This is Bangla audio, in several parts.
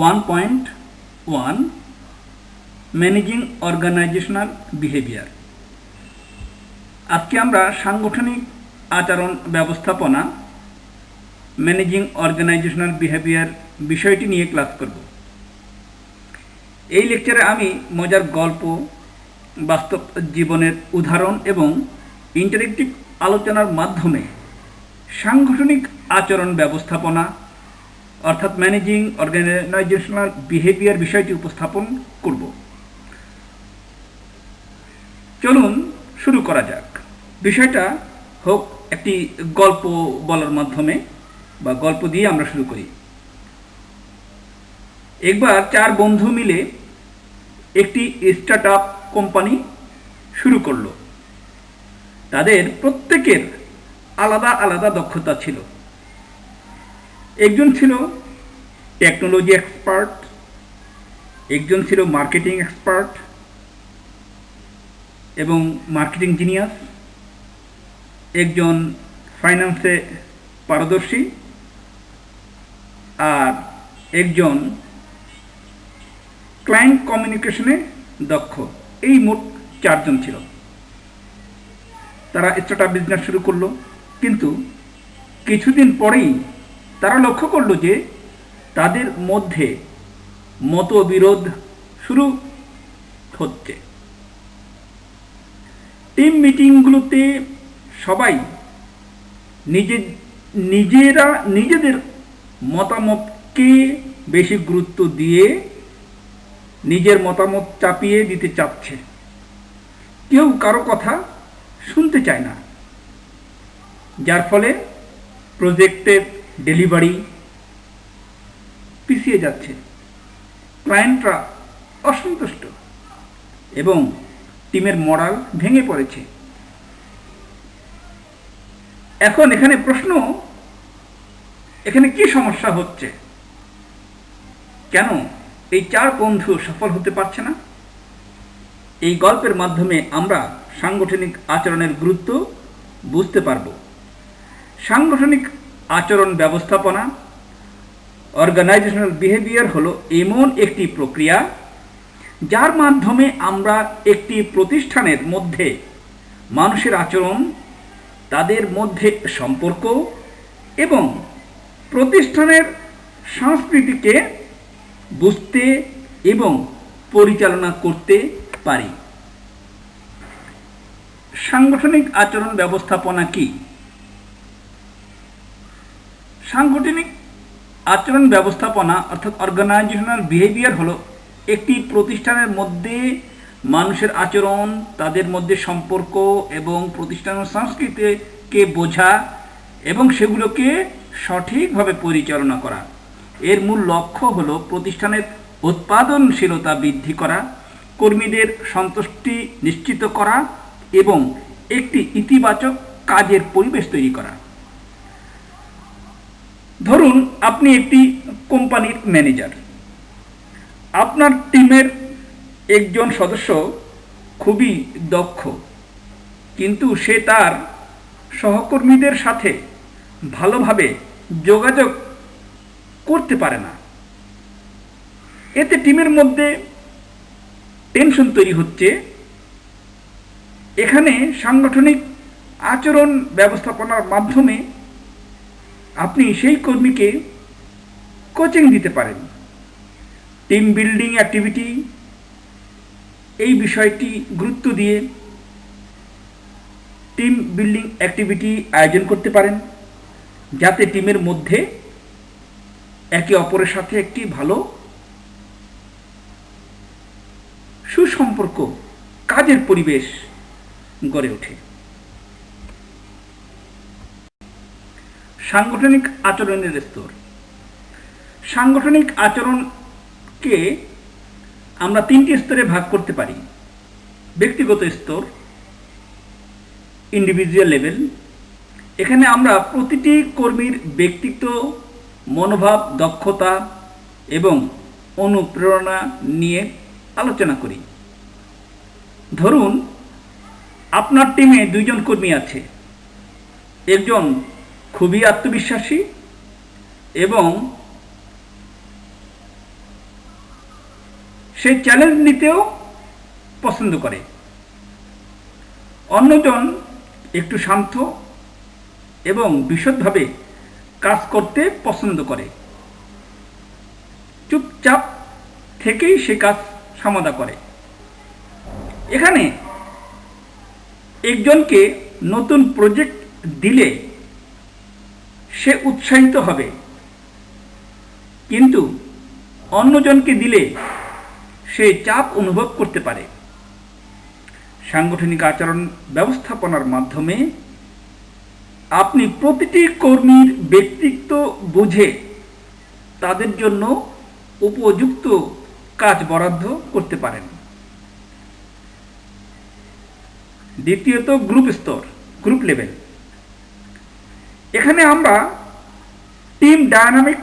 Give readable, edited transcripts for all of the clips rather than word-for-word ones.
1.1 ম্যানেজিং অর্গানাইজেশনাল বিহেভিয়ার। আজকে আমরা সাংগঠনিক আচরণ ব্যবস্থাপনা ম্যানেজিং অর্গানাইজেশনাল বিহেভিয়ার বিষয়টি নিয়ে ক্লাস করব। এই লেকচারে আমি মজার গল্প, বাস্তব জীবনের উদাহরণ এবং ইন্টারেক্টিভ আলোচনার মাধ্যমে সাংগঠনিক আচরণ ব্যবস্থাপনা অর্থাৎ ম্যানেজিং অর্গানাইজেশনাল বিহেভিয়ার বিষয়টি উপস্থাপন করব। চলুন শুরু করা যাক। বিষয়টা হোক একটি গল্প বলার মাধ্যমে বা গল্প দিয়ে আমরা শুরু করি। একবার 4 বন্ধু মিলে একটি স্টার্টআপ কোম্পানি শুরু করলো। তাদের প্রত্যেকের আলাদা আলাদা দক্ষতা ছিল। একজন ছিল টেকনোলজি এক্সপার্ট, একজন ছিল মার্কেটিং এক্সপার্ট এবং মার্কেটিং জিনিয়াস, একজন ফাইন্যান্সে পারদর্শী আর একজন ক্লায়েন্ট কমিউনিকেশনে দক্ষ। এই মোট 4 জন ছিল। তারা স্টার্টআপ বিজনেস শুরু করলো, কিন্তু কিছুদিন পরেই তারা লক্ষ্য করলো যে তাদের মধ্যে মতবিরোধ শুরু হচ্ছে। টিম মিটিংগুলোতে সবাই নিজেদের মতামতকে বেশি গুরুত্ব দিয়ে নিজের মতামত চাপিয়ে দিতে চাচ্ছে। কেউ কারো কথা শুনতে চায় না, যার ফলে প্রজেক্টের ডেলিভারি পিছিয়ে যাচ্ছে। ক্লায়েন্টরা অসন্তুষ্ট এবং টিমের মরাল ভেঙে পড়েছে। এখন এখানে প্রশ্ন, এখানে কি সমস্যা হচ্ছে? কেন এই 4 বন্ধু সফল হতে পারছে না? এই গল্পের মাধ্যমে আমরা সাংগঠনিক আচরণের গুরুত্ব বুঝতে পারব। সাংগঠনিক আচরণ ব্যবস্থাপনা অর্গানাইজেশনাল বিহেভিয়ার হলো এমন একটি প্রক্রিয়া যার মাধ্যমে আমরা একটি প্রতিষ্ঠানের মধ্যে মানুষের আচরণ, তাদের মধ্যে সম্পর্ক এবং প্রতিষ্ঠানের সংস্কৃতিকে বুঝতে এবং পরিচালনা করতে পারি। সাংগঠনিক আচরণ ব্যবস্থাপনা কি? সাংগঠনিক আচরণ ব্যবস্থাপনা অর্থাৎ অর্গানাইজেশনাল বিহেভিয়ার হলো একটি প্রতিষ্ঠানের মধ্যে মানুষের আচরণ, তাদের মধ্যে সম্পর্ক এবং প্রতিষ্ঠানের সংস্কৃতিকে বোঝা এবং সেগুলোকে সঠিকভাবে পরিচালনা করা। এর মূল লক্ষ্য হলো প্রতিষ্ঠানের উৎপাদনশীলতা বৃদ্ধি করা, কর্মীদের সন্তুষ্টি নিশ্চিত করা এবং একটি ইতিবাচক কাজের পরিবেশ তৈরি করা। ধরুন আপনি একটি কোম্পানির ম্যানেজার। আপনার টিমের একজন সদস্য খুবই দক্ষ, কিন্তু সে তার সহকর্মীদের সাথে ভালোভাবে যোগাযোগ করতে পারে না। এতে টিমের মধ্যে টেনশন তৈরি হচ্ছে। এখানে সাংগঠনিক আচরণ ব্যবস্থাপনার মাধ্যমে আপনি সেই কর্মীকে কোচিং দিতে পারেন। টিম বিল্ডিং অ্যাক্টিভিটি এই বিষয়টি গুরুত্ব দিয়ে টিম বিল্ডিং অ্যাক্টিভিটি আয়োজন করতে পারেন, যাতে টিমের মধ্যে একে অপরের সাথে একটি ভালো সুসম্পর্ক, কাজের পরিবেশ গড়ে ওঠে। সাংগঠনিক আচরণের স্তর। সাংগঠনিক আচরণকে আমরা 3টি স্তরে ভাগ করতে পারি। ব্যক্তিগত স্তর, ইন্ডিভিজুয়াল লেভেল। এখানে আমরা প্রতিটি কর্মীর ব্যক্তিত্ব, মনোভাব, দক্ষতা এবং অনুপ্রেরণা নিয়ে আলোচনা করি। ধরুন আপনার টিমে 2 জন কর্মী আছে। একজন খুবই আত্মবিশ্বাসী এবং সে চ্যালেঞ্জ নিতেও পছন্দ করে। অন্যজন একটু শান্ত এবং বিশদভাবে কাজ করতে পছন্দ করে, চুপচাপ থেকেই সে কাজ সমাধা করে। এখানে একজনকে নতুন প্রজেক্ট দিলে সে উৎসাহিত হবে, কিন্তু অন্যজনকে দিলে সে চাপ অনুভব করতে পারে। সাংগঠনিক আচরণ ব্যবস্থাপনার মাধ্যমে আপনি প্রতিটি কর্মীর ব্যক্তিত্ব বুঝে তাদের জন্য উপযুক্ত কাজ বরাদ্দ করতে পারেন। দ্বিতীয়ত, গ্রুপ স্তর, গ্রুপ লেভেল। এখানে আমরা টিম ডায়নামিক,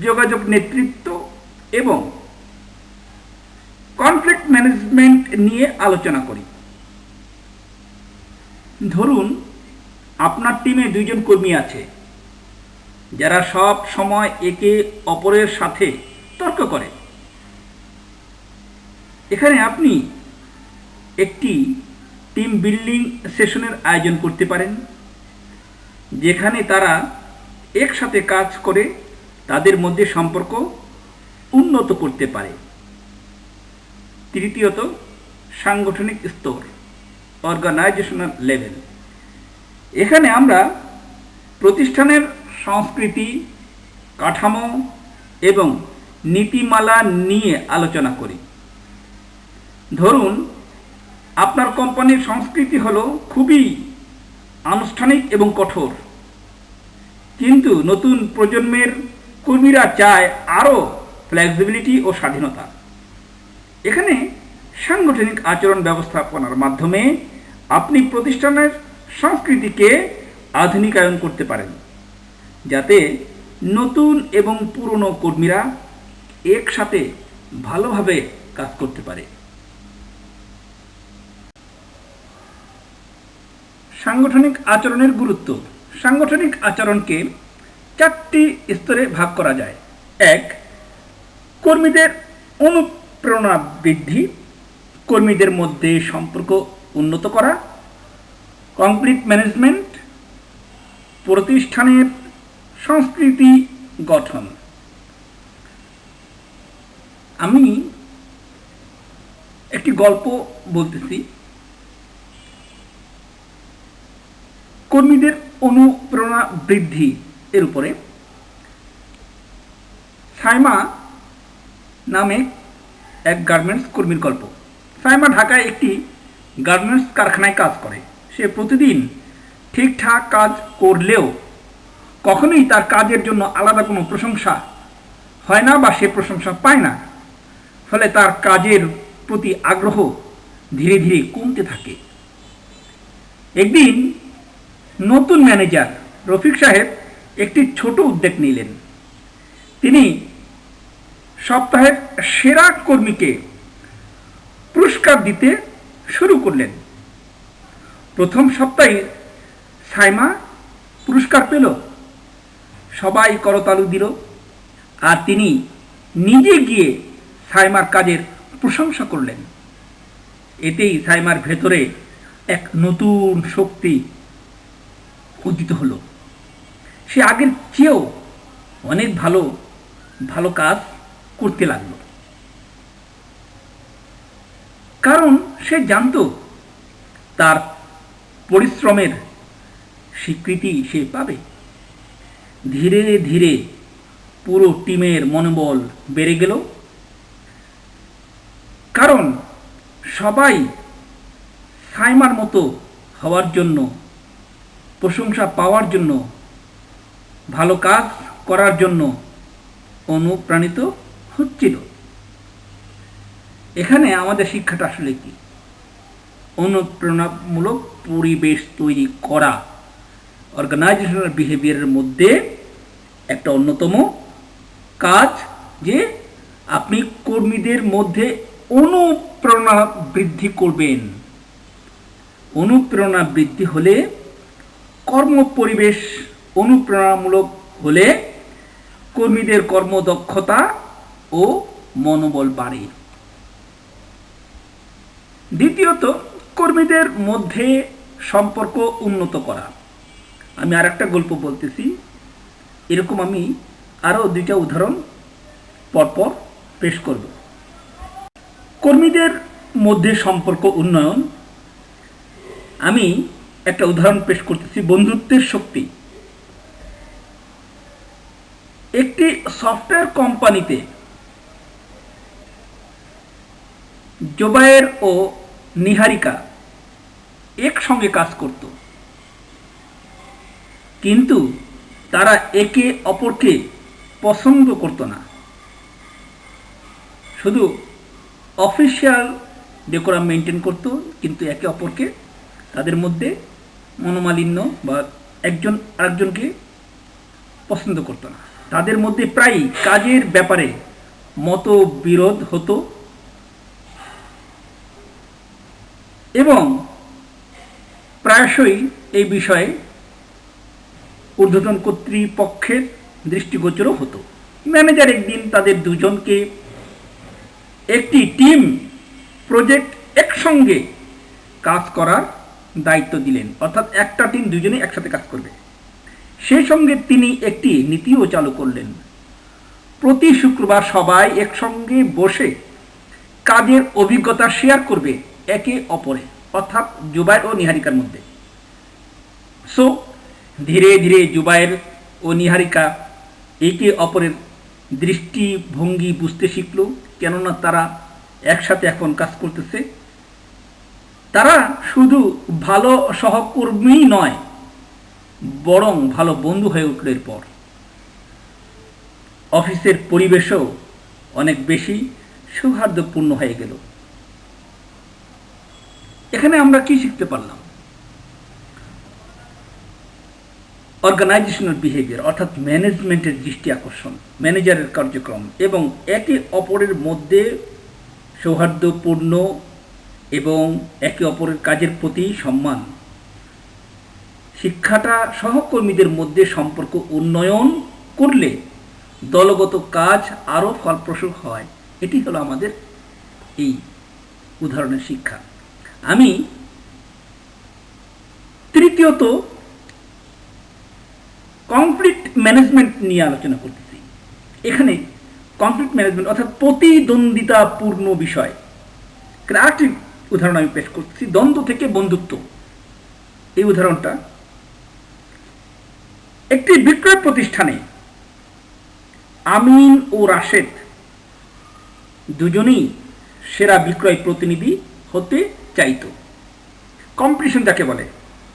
যোগাযোগ নেতৃত্ব এবং কনফ্লিক্ট ম্যানেজমেন্ট নিয়ে আলোচনা করি। ধরুন আপনার টিমে 2 জন কর্মী আছে যারা সব সময় একে অপরের সাথে তর্ক করে। এখানে আপনি একটি টিম বিল্ডিং সেশনের আয়োজন করতে পারেন, যেখানে তারা একসাথে কাজ করে তাদের মধ্যে সম্পর্ক উন্নত করতে পারে। তৃতীয়ত, সাংগঠনিক স্তর, অর্গানাইজেশনাল লেভেল। এখানে আমরা প্রতিষ্ঠানের সংস্কৃতি, কাঠামো এবং নীতিমালা নিয়ে আলোচনা করি। ধরুন আপনার কোম্পানির সংস্কৃতি হলো খুবই আনুষ্ঠানিক এবং কঠোর, কিন্তু নতুন প্রজন্মের কর্মীরা চায় আরও ফ্লেক্সিবিলিটি ও স্বাধীনতা। এখানে সাংগঠনিক আচরণ ব্যবস্থাপনার মাধ্যমে আপনি প্রতিষ্ঠানের সংস্কৃতিকে আধুনিকায়ন করতে পারেন, যাতে নতুন এবং পুরনো কর্মীরা একসাথে ভালোভাবে কাজ করতে পারে। সাংগঠনিক আচরণের গুরুত্ব। সাংগঠনিক আচরণকে 4টি স্তরে ভাগ করা যায়। 1, কর্মীদের অনুপ্রেরণা বৃদ্ধি, কর্মীদের মধ্যে সম্পর্ক উন্নত করা, কনফ্লিক্ট ম্যানেজমেন্ট, প্রতিষ্ঠানের সংস্কৃতি গঠন। আমি একটি গল্প বলতেছি। কর্মীদের অনুপ্রেরণা বৃদ্ধি এর উপরে। সাইমা নামে এক গার্মেন্টস কর্মীর গল্প। সাইমা ঢাকায় একটি গার্মেন্টস কারখানায় কাজ করে। সে প্রতিদিন ঠিকঠাক কাজ করলেও কখনোই তার কাজের জন্য আলাদা কোনো প্রশংসা হয় না বা সে প্রশংসা পায় না। ফলে তার কাজের প্রতি আগ্রহ ধীরে ধীরে কমতে থাকে। একদিন নতুন ম্যানেজার রফিক সাহেব একটি ছোট উদ্যোগ নিলেন। তিনি সপ্তাহের সেরা কর্মীকে পুরস্কার দিতে শুরু করলেন। প্রথম সপ্তাহে সাইমা পুরস্কার পেল, সবাই করতালি দিল, আর তিনি নিজে গিয়ে সাইমার কাজের প্রশংসা করলেন। এতেই সাইমার ভেতরে এক নতুন শক্তি উদিত হলো। সে আগের চেয়েও অনেক ভালো ভালো কাজ করতে লাগলো, কারণ সে জানতো তার পরিশ্রমের স্বীকৃতি সে পাবে। ধীরে ধীরে পুরো টিমের মনোবল বেড়ে গেল, কারণ সবাই সাইমার মতো হওয়ার জন্য, প্রশংসা পাওয়ার জন্য, ভালো কাজ করার জন্য অনুপ্রাণিত হচ্ছিল। এখানে আমাদের শিক্ষাটা আসলে কি? অনুপ্রেরণামূলক পরিবেশ তৈরি করা অর্গানাইজেশনাল বিহেভিয়ারের মধ্যে একটা অন্যতম কাজ, যে আপনি কর্মীদের মধ্যে অনুপ্রেরণা বৃদ্ধি করবেন। অনুপ্রেরণা বৃদ্ধি হলে, কর্ম পরিবেশ অনুপ্রেরণামূলক হলে কর্মীদের কর্মদক্ষতা ও মনোবল বাড়ে। দ্বিতীয়ত, কর্মীদের মধ্যে সম্পর্ক উন্নত করা। আমি আর একটা গল্প বলতেছি, এরকম আমি আরও 2টা উদাহরণ পরপর পেশ করব। কর্মীদের মধ্যে সম্পর্ক উন্নয়ন, আমি একটা উদাহরণ পেশ করতেছি, বন্ধুত্বের শক্তি। একটি সফটওয়্যার কোম্পানিতে জোবায়ের ও নিহারিকা একসঙ্গে কাজ করত, কিন্তু তারা একে অপরকে পছন্দ করত না। শুধু অফিসিয়াল ডেকোরাম মেনটেন করত, কিন্তু একে অপরকে তাদের মধ্যে মনোমালিন্য বা একজন আরেকজনকে পছন্দ করত না। তাদের মধ্যে প্রায়ই কাজের ব্যাপারে মতবিরোধ হতো এবং প্রায়শই এই বিষয়ে ঊর্ধ্বতন কর্তৃপক্ষের দৃষ্টিগোচরও হতো। ম্যানেজার একদিন তাদের দুজনকে একটি টিম প্রজেক্ট একসঙ্গে কাজ করার দায়িত্ব দিলেন, অর্থাৎ একটা টিম দুজনে একসাথে কাজ করবে। সেই সঙ্গে তিনি একটি নীতিও চালু করলেন, প্রতি শুক্রবার সবাই একসঙ্গে বসে কাজের অভিজ্ঞতা শেয়ার করবে একে অপরে, অর্থাৎ জুবায়ের ও নিহারিকার মধ্যে। সো ধীরে ধীরে জুবায়ের ও নিহারিকা একে অপরের দৃষ্টিভঙ্গি বুঝতে শিখল, কেননা তারা একসাথে এখন কাজ করতেছে। তারা শুধু ভালো সহকর্মী নয়, বরং ভালো বন্ধু হয়ে উঠল। এরপর অফিসের পরিবেশও অনেক বেশি সৌহার্দ্যপূর্ণ হয়ে গেল। এখানে আমরা কি শিখতে পারলাম? অর্গানাইজেশনাল বিহেভিয়ার, অর্থাৎ ম্যানেজমেন্টের দৃষ্টি আকর্ষণ, ম্যানেজারের কার্যক্রম এবং একে অপরের মধ্যে সৌহার্দ্যপূর্ণ এবং একে অপরের কাজের প্রতি সম্মান। শিক্ষাটা সহকর্মীদের মধ্যে সম্পর্ক উন্নয়ন করলে দলগত কাজ আরও ফলপ্রসূ হয়। এটি হলো আমাদের এই উদাহরণের শিক্ষা। আমি তৃতীয়ত কনফ্লিক্ট ম্যানেজমেন্ট নিয়ে আলোচনা করতেছি। এখানে কনফ্লিক্ট ম্যানেজমেন্ট অর্থাৎ প্রতিদ্বন্দ্বিতাপূর্ণ বিষয়। আরেকটি উদাহরণ আমি পেশ করছি, দ্বন্দ্ব থেকে বন্ধুত্ব। এই উদাহরণটা, একটি বিক্রয় প্রতিষ্ঠানে আমিন ও রাশেদ দুজনেই সেরা বিক্রয় প্রতিনিধি হতে চাইত। কম্পিটিশন যাকে বলে,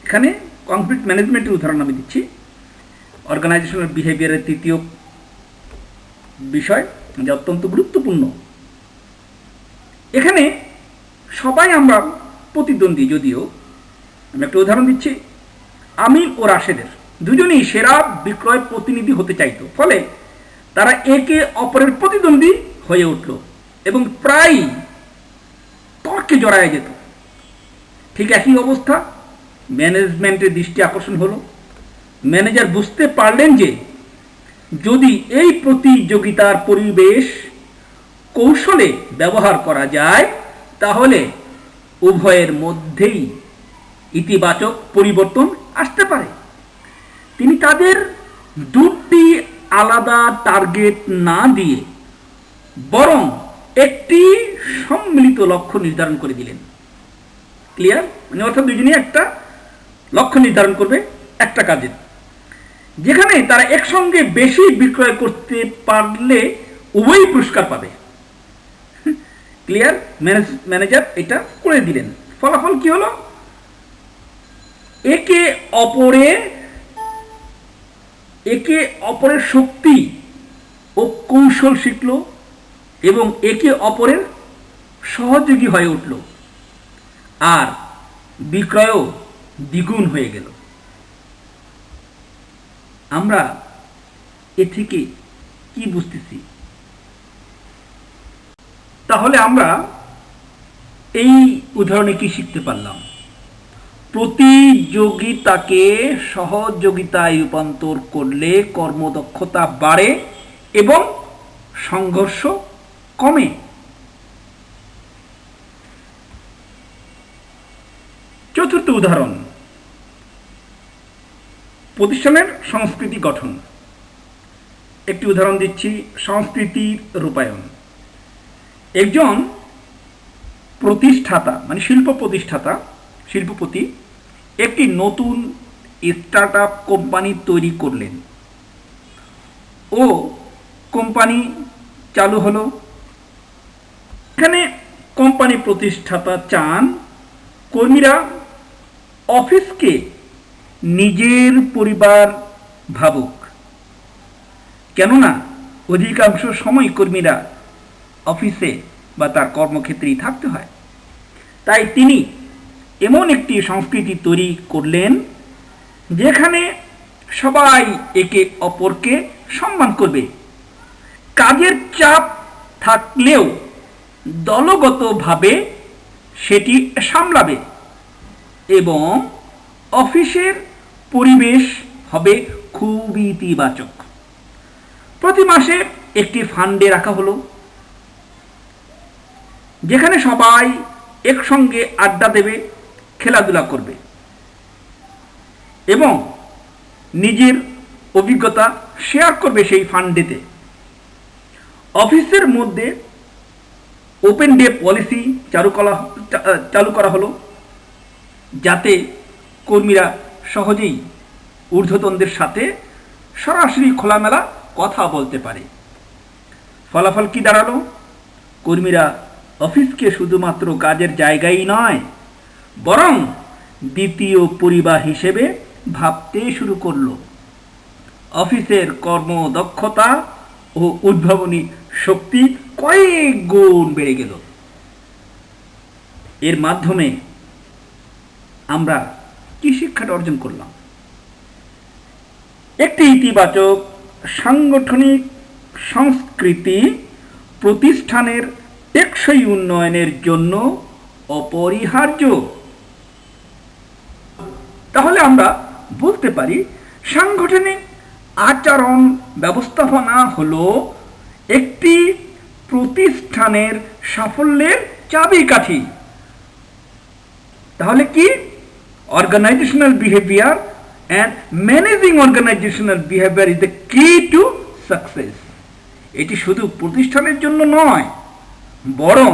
এখানে কনফ্লিক্ট ম্যানেজমেন্টের উদাহরণ আমি দিচ্ছি। অর্গানাইজেশনাল বিহেভিয়ারের তৃতীয় বিষয়, যা অত্যন্ত গুরুত্বপূর্ণ। এখানে সবাই আমরা প্রতিদ্বন্দ্বী, যদিও আমি একটা উদাহরণ দিচ্ছি। আমিন ও রাশেদের দুজনেই সেরা বিক্রয় প্রতিনিধি হতে চাইত, ফলে তারা একে অপরের প্রতিদ্বন্দ্বী হয়ে উঠল এবং প্রায় তর্কে জড়ায় যেত। ঠিক একই অবস্থা ম্যানেজমেন্টের দৃষ্টি আকর্ষণ হলো। ম্যানেজার বুঝতে পারলেন যে যদি এই প্রতিযোগিতার পরিবেশ কৌশলে ব্যবহার করা যায়, তাহলে উভয়ের মধ্যেই ইতিবাচক পরিবর্তন আসতে পারে। তিনি তাদের দুটি আলাদা টার্গেট না দিয়ে বরং একটি সম্মিলিত লক্ষ্য নির্ধারণ করে দিলেন। ক্লিয়ার? মানে অর্থাৎ দুজনেই একটা লক্ষ্য নির্ধারণ করবে একটা কাজের, যেখানে তারা একসঙ্গে বেশি বিক্রয় করতে পারলে উভয়ই পুরস্কার পাবে। ক্লিয়ার? ম্যানেজার এটা করে দিলেন। ফলাফল কি হলো? একে অপরের শক্তি ও কৌশল শিখল এবং একে অপরের সহযোগী হয়ে উঠল, আর বিক্রয়ও দ্বিগুণ হয়ে গেল। আমরা এ থেকে কি বুঝতেছি? তাহলে আমরা এই উদাহরণে কি শিখতে পারলাম? প্রতিযোগিতাকে সহযোগিতায় রূপান্তর করলে কর্মদক্ষতা বাড়ে এবং সংঘর্ষ কমে। উদাহরণ, প্রতিষ্ঠানের সংস্কৃতি গঠন। একটি উদাহরণ দিচ্ছি, সংস্কৃতির রূপায়ণ। একজন প্রতিষ্ঠাতা মানে শিল্পপতি একটি নতুন স্টার্ট আপ কোম্পানি তৈরি করলেন ও কোম্পানি চালু হলো। এখানে কোম্পানি প্রতিষ্ঠাতা চান কর্মীরা অফিসকে নিজের পরিবার ভাবুক, কেননা অধিকাংশ সময় কর্মীরা অফিসে বা তার কর্মক্ষেত্রেই থাকতে হয়। তাই তিনি এমন একটি সংস্কৃতি তৈরি করলেন যেখানে সবাই একে অপরকে সম্মান করবে, কাজের চাপ থাকলেও দলগতভাবে সেটি সামলাবে এবং অফিসের পরিবেশ হবে খুবই ইতিবাচক। প্রতি মাসে একটি ফান্ডে রাখা হলো যেখানে সবাই একসঙ্গে আড্ডা দেবে, খেলাধুলা করবে এবং নিজের অভিজ্ঞতা শেয়ার করবে সেই ফান্ডেতে। অফিসের মধ্যে ওপেন ডে পলিসি চালু করা হলো যাতে কর্মীরা সহজেই ঊর্ধ্বতনদের সাথে সরাসরি খোলামেলা কথা বলতে পারে। ফলাফল কি দাঁড়ালো? কর্মীরা অফিসকে শুধুমাত্র কাজের জায়গাই নয়, বরং দ্বিতীয় পরিবার হিসেবে ভাবতে শুরু করলো। অফিসের কর্মদক্ষতা ও উদ্ভাবনী শক্তি কয়েক গুণ বেড়ে গেল। এর মাধ্যমে আমরা কি শিক্ষাটা অর্জন করলাম? একটি ইতিবাচক সাংগঠনিক সংস্কৃতি প্রতিষ্ঠানের টেকসই উন্নয়নের জন্য অপরিহার্য। তাহলে আমরা বলতে পারি সাংগঠনিক আচরণ ব্যবস্থাপনা হলো একটি প্রতিষ্ঠানের সাফল্যের চাবিকাঠি। তাহলে কি? Organisational behaviour and managing organisational behaviour is the key to success. এটি শুধু প্রতিষ্ঠানের জন্য নয়, বরং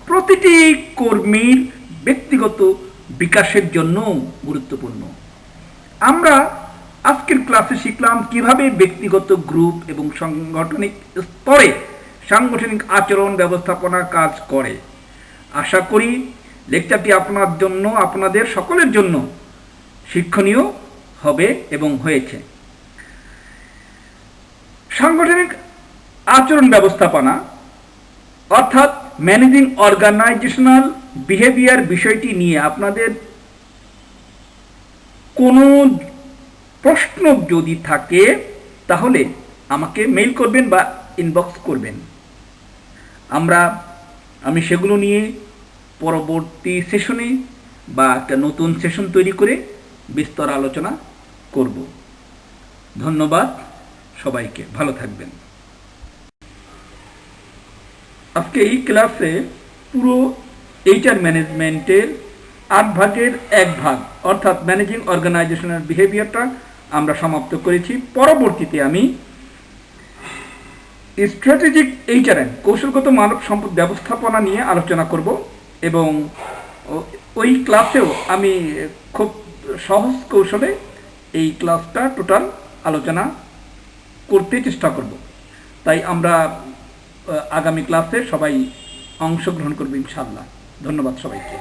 প্রতিটি কর্মীর ব্যক্তিগত বিকাশের জন্য গুরুত্বপূর্ণ। আমরা আজকের ক্লাসে শিখলাম কিভাবে ব্যক্তিগত, গ্রুপ এবং সাংগঠনিক স্তরে সাংগঠনিক আচরণ ব্যবস্থাপনা কাজ করে। আশা করি লেকচারটি আপনাদের সকলের জন্য শিক্ষণীয় হবে এবং হয়েছে। সাংগঠনিক আচরণ ব্যবস্থাপনা অর্থাৎ ম্যানেজিং অর্গানাইজেশনাল বিহেভিয়ার বিষয়টি নিয়ে আপনাদের কোনো প্রশ্ন যদি থাকে তাহলে আমাকে মেইল করবেন বা ইনবক্স করবেন। আমি সেগুলো নিয়ে পরবর্তী সেশনে বা একটা নতুন সেশন তৈরি করে বিস্তর আলোচনা করব। ধন্যবাদ সবাইকে, ভালো থাকবেন। আজকে এই ক্লাসে পুরো এইচআর ম্যানেজমেন্টের 8 ভাগের 1 ভাগ অর্থাৎ ম্যানেজিং অর্গানাইজেশনাল বিহেভিয়ারটা আমরা সমাপ্ত করেছি। পরবর্তীতে আমি স্ট্র্যাটেজিক এইচআরএম কৌশলগত মানব সম্পদ ব্যবস্থাপনা নিয়ে আলোচনা করব এবং ওই ক্লাসেও আমি খুব সহজ কৌশলে এই ক্লাসটা টোটাল আলোচনা করতে চেষ্টা করব। তাই আমরা আগামী ক্লাসে সবাই অংশগ্রহণ করব ইনশাআল্লাহ। ধন্যবাদ সবাইকে।